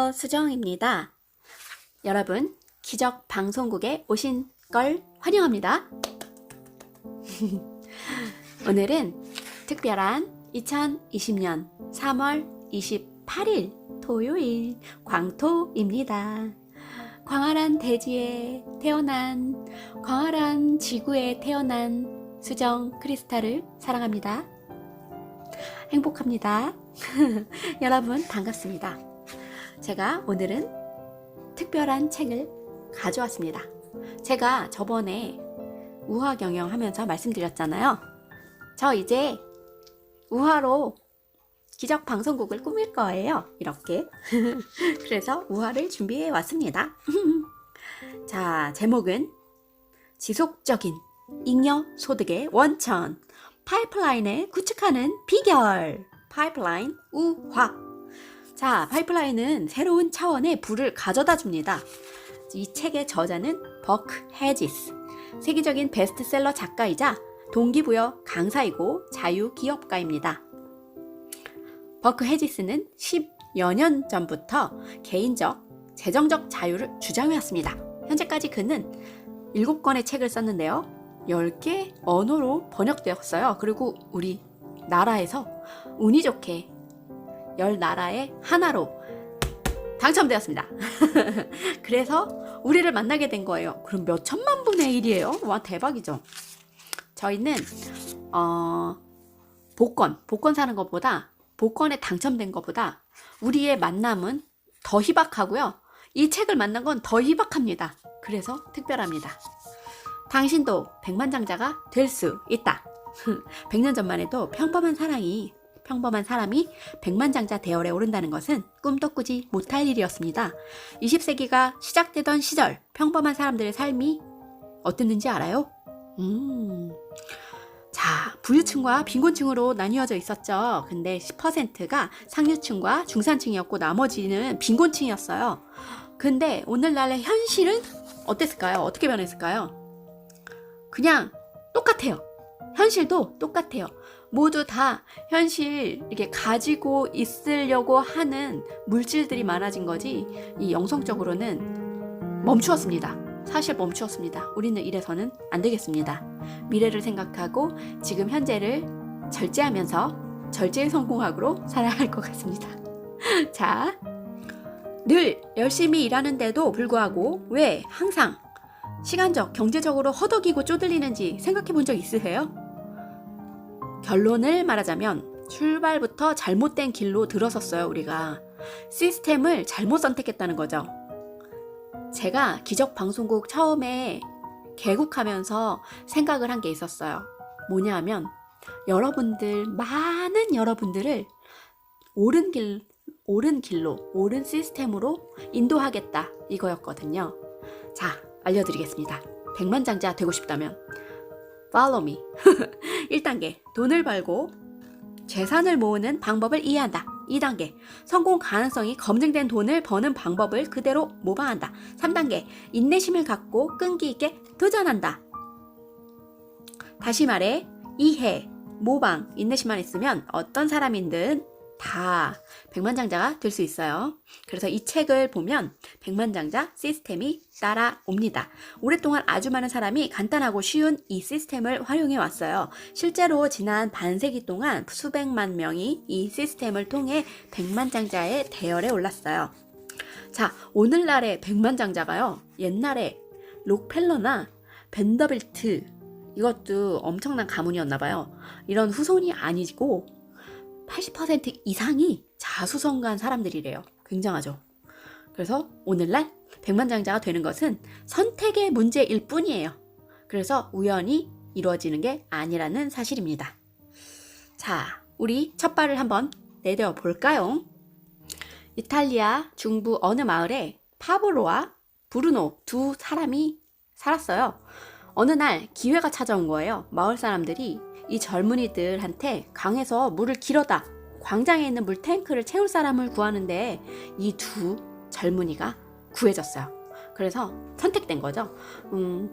안녕하세요. 수정입니다. 여러분, 기적 방송국에 오신 걸 환영합니다. 오늘은 특별한 2020년 3월 28일 토요일 광토입니다. 광활한 대지에 태어난, 광활한 지구에 태어난 수정 크리스탈을 사랑합니다. 행복합니다. 여러분 반갑습니다. 제가 오늘은 특별한 책을 가져왔습니다. 제가 저번에 우화경영 하면서 말씀드렸잖아요. 저 이제 우화로 기적 방송국을 꾸밀 거예요. 이렇게. 그래서 우화를 준비해 왔습니다. 자, 제목은 지속적인 잉여 소득의 원천, 파이프라인을 구축하는 비결. 파이프라인 우화. 자, 파이프라인은 새로운 차원의 부를 가져다 줍니다. 이 책의 저자는 버크 헤지스. 세계적인 베스트셀러 작가이자 동기부여 강사이고 자유기업가입니다. 버크 헤지스는 10여 년 전부터 개인적, 재정적 자유를 주장해왔습니다. 현재까지 그는 7권의 책을 썼는데요. 10개 언어로 번역되었어요. 그리고 우리 나라에서 운이 좋게 10나라의 하나로 당첨되었습니다. 그래서 우리를 만나게 된 거예요. 그럼 몇 천만 분의 1이에요? 와, 대박이죠. 저희는 복권 사는 것보다, 복권에 당첨된 것보다 우리의 만남은 더 희박하고요. 이 책을 만난 건 더 희박합니다. 그래서 특별합니다. 당신도 백만장자가 될 수 있다. 100년 전만 해도 평범한 사람이 백만장자 대열에 오른다는 것은 꿈도 꾸지 못할 일이었습니다. 20세기가 시작되던 시절 평범한 사람들의 삶이 어땠는지 알아요? 자, 부유층과 빈곤층으로 나뉘어져 있었죠. 근데 10%가 상류층과 중산층이었고 나머지는 빈곤층이었어요. 근데 오늘날의 현실은 어땠을까요? 어떻게 변했을까요? 그냥 똑같아요. 현실도 똑같아요. 모두 다 현실 이렇게 가지고 있으려고 하는 물질들이 많아진 거지, 이 영성적으로는 멈추었습니다. 사실 멈추었습니다. 우리는 이래서는 안 되겠습니다. 미래를 생각하고 지금 현재를 절제하면서 절제의 성공학으로 살아야 할 것 같습니다. 자, 늘 열심히 일하는데도 불구하고 왜 항상 시간적, 경제적으로 허덕이고 쪼들리는지 생각해 본 적 있으세요? 결론을 말하자면 출발부터 잘못된 길로 들어섰어요. 우리가 시스템을 잘못 선택했다는 거죠. 제가 기적방송국 처음에 개국하면서 생각을 한 게 있었어요. 뭐냐 하면 많은 여러분들을 옳은 길로, 옳은 시스템으로 인도하겠다, 이거였거든요. 자, 알려드리겠습니다. 백만장자 되고 싶다면 Follow me. 1단계, 돈을 벌고 재산을 모으는 방법을 이해한다. 2단계, 성공 가능성이 검증된 돈을 버는 방법을 그대로 모방한다. 3단계, 인내심을 갖고 끈기 있게 도전한다. 다시 말해, 이해, 모방, 인내심만 있으면 어떤 사람이든 다 백만장자가 될 수 있어요. 그래서 이 책을 보면 백만장자 시스템이 따라옵니다. 오랫동안 아주 많은 사람이 간단하고 쉬운 이 시스템을 활용해 왔어요. 실제로 지난 반세기 동안 수백만 명이 이 시스템을 통해 백만장자의 대열에 올랐어요. 자, 오늘날의 백만장자가요, 옛날에 록펠러나 벤더빌트, 이것도 엄청난 가문이었나봐요. 이런 후손이 아니고 80% 이상이 자수성가한 사람들이래요. 굉장하죠. 그래서 오늘날 백만장자가 되는 것은 선택의 문제일 뿐이에요. 그래서 우연히 이루어지는 게 아니라는 사실입니다. 자, 우리 첫 발을 한번 내뎌 볼까요? 이탈리아 중부 어느 마을에 파블로와 브루노 두 사람이 살았어요. 어느 날 기회가 찾아온 거예요. 마을 사람들이 이 젊은이들한테 강에서 물을 길어다 광장에 있는 물 탱크를 채울 사람을 구하는데 이 두 젊은이가 구해졌어요. 그래서 선택된 거죠.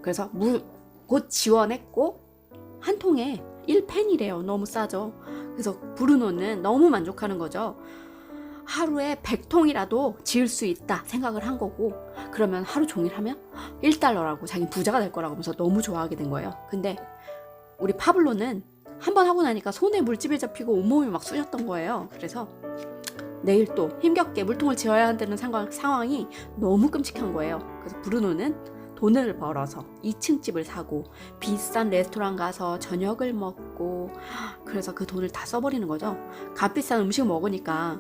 그래서 물 곧 지원했고 한 통에 1펜이래요. 너무 싸죠. 그래서 브루노는 너무 만족하는 거죠. 하루에 100통이라도 지을 수 있다 생각을 한 거고, 그러면 하루 종일 하면 1달러라고 자기 부자가 될 거라고 하면서 너무 좋아하게 된 거예요. 근데 우리 파블로는 한 번 하고 나니까 손에 물집이 잡히고 온몸이 막 쑤셨던 거예요. 그래서 내일 또 힘겹게 물통을 지어야 한다는 상황이 너무 끔찍한 거예요. 그래서 브루노는 돈을 벌어서 2층 집을 사고 비싼 레스토랑 가서 저녁을 먹고, 그래서 그 돈을 다 써버리는 거죠. 값비싼 음식 먹으니까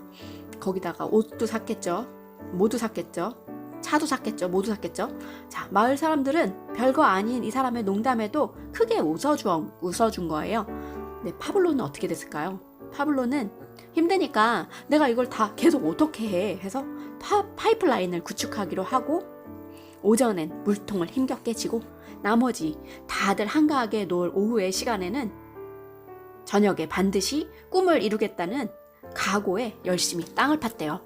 거기다가 옷도 샀겠죠. 모두 샀겠죠. 차도 샀겠죠. 모두 샀겠죠. 자, 마을 사람들은 별거 아닌 이 사람의 농담에도 크게 웃어준 거예요. 네, 파블로는 어떻게 됐을까요? 파블로는 힘드니까 내가 이걸 다 계속 어떻게 해 해서 파이프라인을 구축하기로 하고, 오전엔 물통을 힘겹게 지고 나머지 다들 한가하게 놀 오후의 시간에는 저녁에 반드시 꿈을 이루겠다는 각오에 열심히 땅을 팠대요.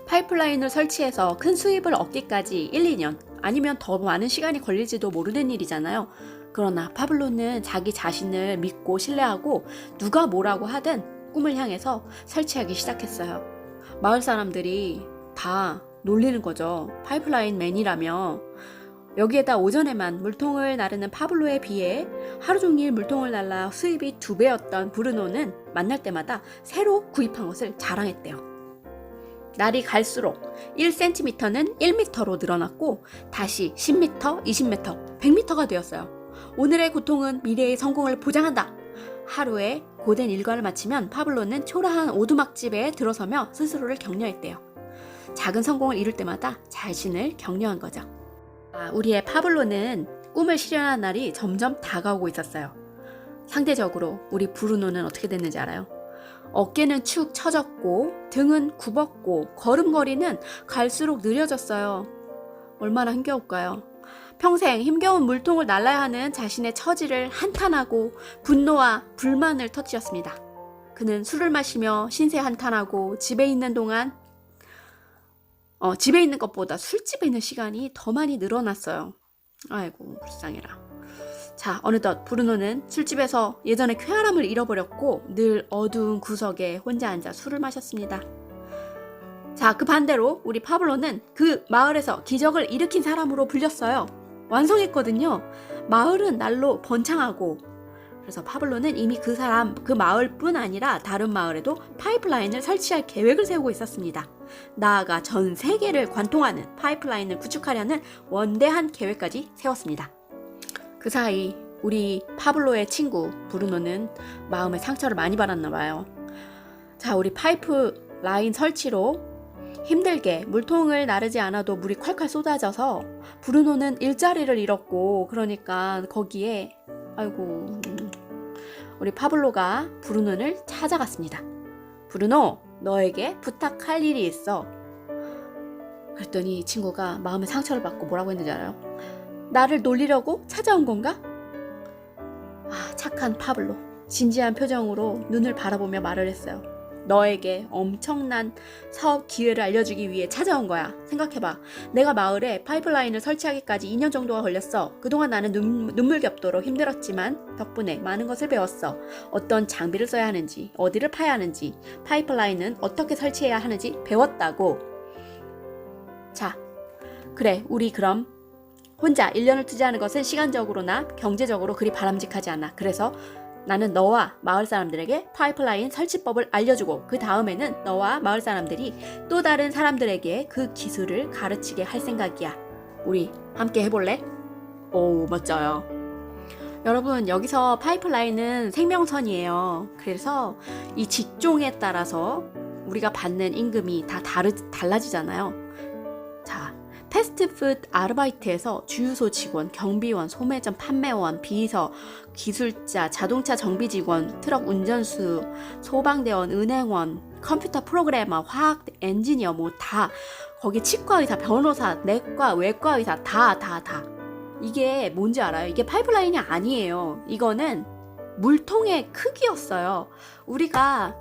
파이프라인을 설치해서 큰 수입을 얻기까지 1, 2년 아니면 더 많은 시간이 걸릴지도 모르는 일이잖아요. 그러나 파블로는 자기 자신을 믿고 신뢰하고 누가 뭐라고 하든 꿈을 향해서 설치하기 시작했어요. 마을 사람들이 다 놀리는 거죠. 파이프라인 맨이라며. 여기에다 오전에만 물통을 나르는 파블로에 비해 하루 종일 물통을 날라 수입이 2배였던 브루노는 만날 때마다 새로 구입한 것을 자랑했대요. 날이 갈수록 1cm는 1m로 늘어났고 다시 10m, 20m, 100m가 되었어요. 오늘의 고통은 미래의 성공을 보장한다. 하루에 고된 일과를 마치면 파블로는 초라한 오두막집에 들어서며 스스로를 격려했대요. 작은 성공을 이룰 때마다 자신을 격려한 거죠. 우리의 파블로는 꿈을 실현한 날이 점점 다가오고 있었어요. 상대적으로 우리 브루노는 어떻게 됐는지 알아요? 어깨는 축 처졌고 등은 굽었고 걸음걸이는 갈수록 느려졌어요. 얼마나 힘겨울까요? 평생 힘겨운 물통을 날라야 하는 자신의 처지를 한탄하고 분노와 불만을 터뜨렸습니다. 그는 술을 마시며 신세 한탄하고 집에 있는 것보다 술집에 있는 시간이 더 많이 늘어났어요. 아이고 불쌍해라. 자, 어느덧 브루노는 술집에서 예전의 쾌활함을 잃어버렸고 늘 어두운 구석에 혼자 앉아 술을 마셨습니다. 자, 그 반대로 우리 파블로는 그 마을에서 기적을 일으킨 사람으로 불렸어요. 완성했거든요. 마을은 날로 번창하고, 그래서 파블로는 이미 그 마을뿐 아니라 다른 마을에도 파이프라인을 설치할 계획을 세우고 있었습니다. 나아가 전 세계를 관통하는 파이프라인을 구축하려는 원대한 계획까지 세웠습니다. 그 사이 우리 파블로의 친구 브루노는 마음의 상처를 많이 받았나 봐요. 자, 우리 파이프라인 설치로 힘들게 물통을 나르지 않아도 물이 콸콸 쏟아져서 브루노는 일자리를 잃었고, 그러니까 거기에 우리 파블로가 브루노를 찾아갔습니다. 브루노, 너에게 부탁할 일이 있어. 그랬더니 이 친구가 마음의 상처를 받고 뭐라고 했는지 알아요? 나를 놀리려고 찾아온 건가? 착한 파블로. 진지한 표정으로 눈을 바라보며 말을 했어요. 너에게 엄청난 사업 기회를 알려주기 위해 찾아온 거야. 생각해봐. 내가 마을에 파이프라인을 설치하기까지 2년 정도가 걸렸어. 그동안 나는 눈물겹도록 힘들었지만 덕분에 많은 것을 배웠어. 어떤 장비를 써야 하는지, 어디를 파야 하는지, 파이프라인은 어떻게 설치해야 하는지 배웠다고. 자, 그래, 우리 그럼 혼자 1년을 투자하는 것은 시간적으로나 경제적으로 그리 바람직하지 않아. 그래서 나는 너와 마을 사람들에게 파이프라인 설치법을 알려주고, 그 다음에는 너와 마을 사람들이 또 다른 사람들에게 그 기술을 가르치게 할 생각이야. 우리 함께 해볼래? 오, 멋져요. 여러분, 여기서 파이프라인은 생명선이에요. 그래서 이 직종에 따라서 우리가 받는 임금이 다 달라지잖아요. 자, 패스트푸드 아르바이트에서 주유소 직원, 경비원, 소매점 판매원, 비서, 기술자, 자동차 정비 직원, 트럭 운전수, 소방대원, 은행원, 컴퓨터 프로그래머, 화학 엔지니어, 다, 거기 치과의사, 변호사, 내과, 외과의사, 다. 이게 뭔지 알아요? 이게 파이프라인이 아니에요. 이거는 물통의 크기였어요. 우리가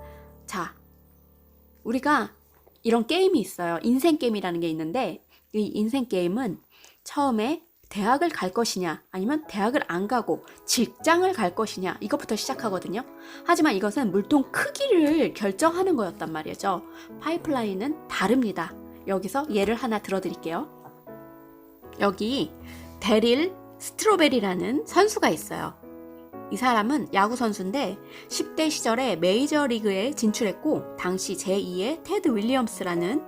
이런 게임이 있어요. 인생 게임이라는 게 있는데, 이 인생 게임은 처음에 대학을 갈 것이냐 아니면 대학을 안 가고 직장을 갈 것이냐 이것부터 시작하거든요. 하지만 이것은 물통 크기를 결정하는 거였단 말이죠. 파이프라인은 다릅니다. 여기서 예를 하나 들어드릴게요. 여기 데릴 스트로베리라는 선수가 있어요. 이 사람은 야구 선수인데 10대 시절에 메이저리그에 진출했고 당시 제2의 테드 윌리엄스라는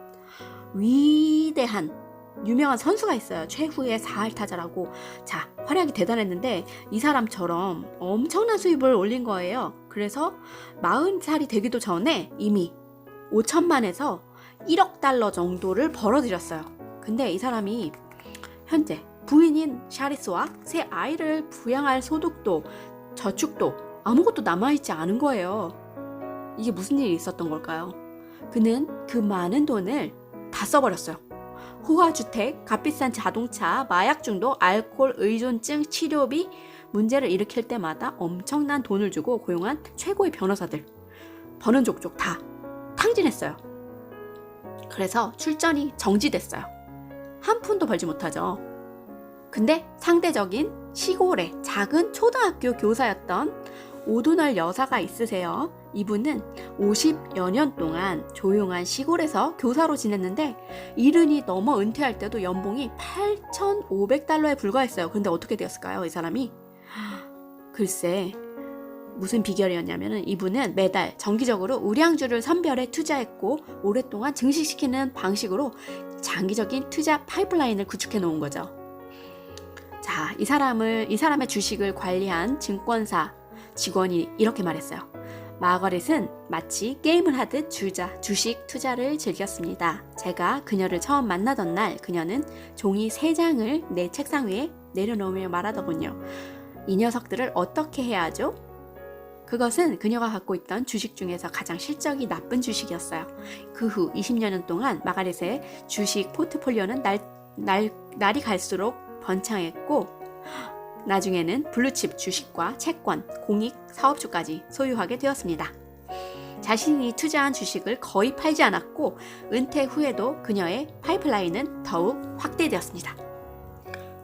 위대한 유명한 선수가 있어요. 최후의 4할 타자라고. 자, 활약이 대단했는데 이 사람처럼 엄청난 수입을 올린 거예요. 그래서 40살이 되기도 전에 이미 5천만에서 1억 달러 정도를 벌어들였어요. 근데 이 사람이 현재 부인인 샤리스와 새 아이를 부양할 소득도 저축도 아무것도 남아있지 않은 거예요. 이게 무슨 일이 있었던 걸까요? 그는 그 많은 돈을 다 써버렸어요. 호화주택, 값비싼 자동차, 마약 중독, 알코올 의존증 치료비 문제를 일으킬 때마다 엄청난 돈을 주고 고용한 최고의 변호사들 버는 족족 다 탕진했어요. 그래서 출전이 정지됐어요. 한 푼도 벌지 못하죠. 근데 상대적인 시골의 작은 초등학교 교사였던 오도널 여사가 있으세요. 이분은 50여 년 동안 조용한 시골에서 교사로 지냈는데 이른이 넘어 은퇴할 때도 연봉이 8,500달러에 불과했어요. 근데 어떻게 되었을까요? 이 사람이? 글쎄 무슨 비결이었냐면 이분은 매달 정기적으로 우량주를 선별해 투자했고 오랫동안 증식시키는 방식으로 장기적인 투자 파이프라인을 구축해 놓은 거죠. 자, 이 사람의 주식을 관리한 증권사 직원이 이렇게 말했어요. 마거릿은 마치 게임을 하듯 주식 투자를 즐겼습니다. 제가 그녀를 처음 만나던 날 그녀는 종이 3장을 내 책상 위에 내려놓으며 말하더군요. 이 녀석들을 어떻게 해야 하죠? 그것은 그녀가 갖고 있던 주식 중에서 가장 실적이 나쁜 주식이었어요. 그 후 20여 년 동안 마가렛의 주식 포트폴리오는 날이 갈수록 번창했고 나중에는 블루칩 주식과 채권, 공익, 사업주까지 소유하게 되었습니다. 자신이 투자한 주식을 거의 팔지 않았고 은퇴 후에도 그녀의 파이프라인은 더욱 확대되었습니다.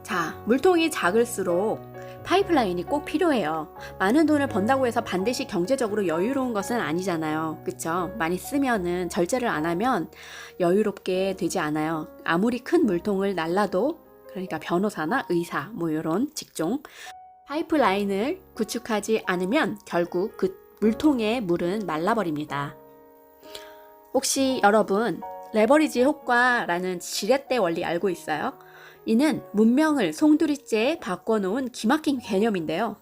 자, 물통이 작을수록 파이프라인이 꼭 필요해요. 많은 돈을 번다고 해서 반드시 경제적으로 여유로운 것은 아니잖아요. 그쵸? 많이 쓰면은 절제를 안 하면 여유롭게 되지 않아요. 아무리 큰 물통을 날라도 그러니까 변호사나 의사 뭐 이런 직종 파이프라인을 구축하지 않으면 결국 그 물통의 물은 말라버립니다. 혹시 여러분 레버리지 효과라는 지렛대 원리 알고 있어요? 이는 문명을 송두리째에 바꿔놓은 기막힌 개념인데요.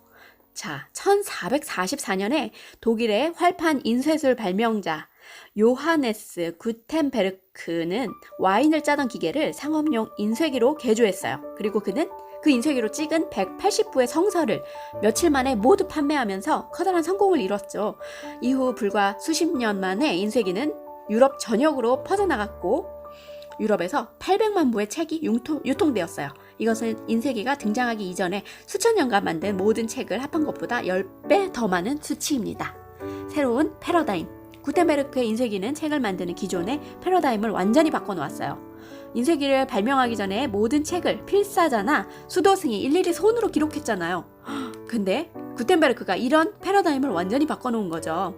자, 1444년에 독일의 활판 인쇄술 발명자 요하네스 구텐베르크는 와인을 짜던 기계를 상업용 인쇄기로 개조했어요. 그리고 그는 그 인쇄기로 찍은 180부의 성서를 며칠 만에 모두 판매하면서 커다란 성공을 이뤘죠. 이후 불과 수십 년 만에 인쇄기는 유럽 전역으로 퍼져나갔고 유럽에서 800만 부의 책이 유통되었어요. 이것은 인쇄기가 등장하기 이전에 수천 년간 만든 모든 책을 합한 것보다 10배 더 많은 수치입니다. 새로운 패러다임. 구텐베르크의 인쇄기는 책을 만드는 기존의 패러다임을 완전히 바꿔놓았어요. 인쇄기를 발명하기 전에 모든 책을 필사자나 수도승이 일일이 손으로 기록했잖아요. 근데 구텐베르크가 이런 패러다임을 완전히 바꿔놓은 거죠.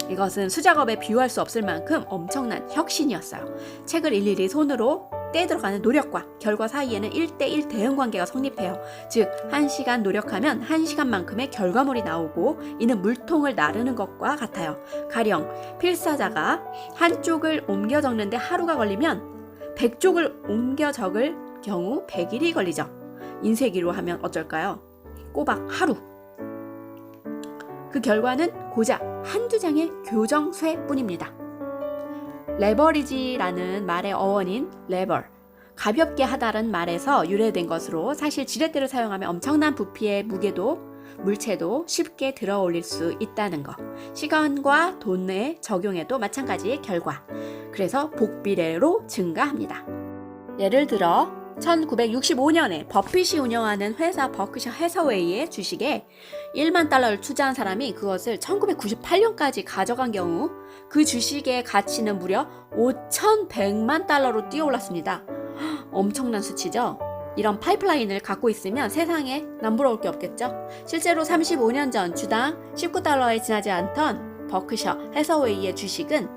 이것은 수작업에 비유할 수 없을 만큼 엄청난 혁신이었어요. 책을 일일이 손으로 떼들어가는 노력과 결과 사이에는 1대1 대응 관계가 성립해요. 즉 1시간 노력하면 1시간만큼의 결과물이 나오고 이는 물통을 나르는 것과 같아요. 가령 필사자가 한쪽을 옮겨 적는데 하루가 걸리면 100쪽을 옮겨 적을 경우 100일이 걸리죠. 인쇄기로 하면 어쩔까요? 꼬박 하루. 그 결과는 고작 한두 장의 교정쇠뿐입니다. 레버리지라는 말의 어원인 레버, 가볍게 하다는 말에서 유래된 것으로 사실 지렛대를 사용하면 엄청난 부피의 물체도 쉽게 들어 올릴 수 있다는 것. 시간과 돈에 적용해도 마찬가지의 결과. 그래서 복비례로 증가합니다. 예를 들어 1965년에 버핏이 운영하는 회사 버크셔 해서웨이의 주식에 1만 달러를 투자한 사람이 그것을 1998년까지 가져간 경우 그 주식의 가치는 무려 5,100만 달러로 뛰어올랐습니다. 엄청난 수치죠? 이런 파이프라인을 갖고 있으면 세상에 남부러울 게 없겠죠. 실제로 35년 전 주당 19달러에 지나지 않던 버크셔 해서웨이의 주식은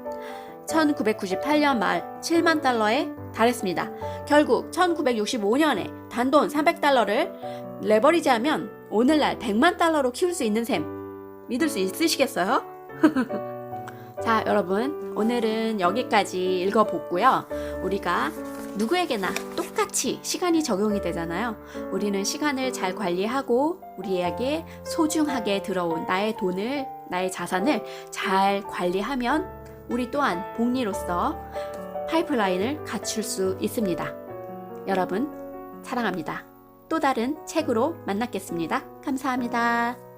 1998년 말 7만 달러에 달했습니다. 결국 1965년에 단돈 300달러를 레버리지하면 오늘날 100만 달러로 키울 수 있는 셈 믿을 수 있으시겠어요? 자, 여러분 오늘은 여기까지 읽어보고요. 우리가 누구에게나 똑같이 시간이 적용이 되잖아요. 우리는 시간을 잘 관리하고 우리에게 소중하게 들어온 나의 돈을, 나의 자산을 잘 관리하면 우리 또한 복리로서 파이프라인을 갖출 수 있습니다. 여러분 사랑합니다. 또 다른 책으로 만나겠습니다. 감사합니다.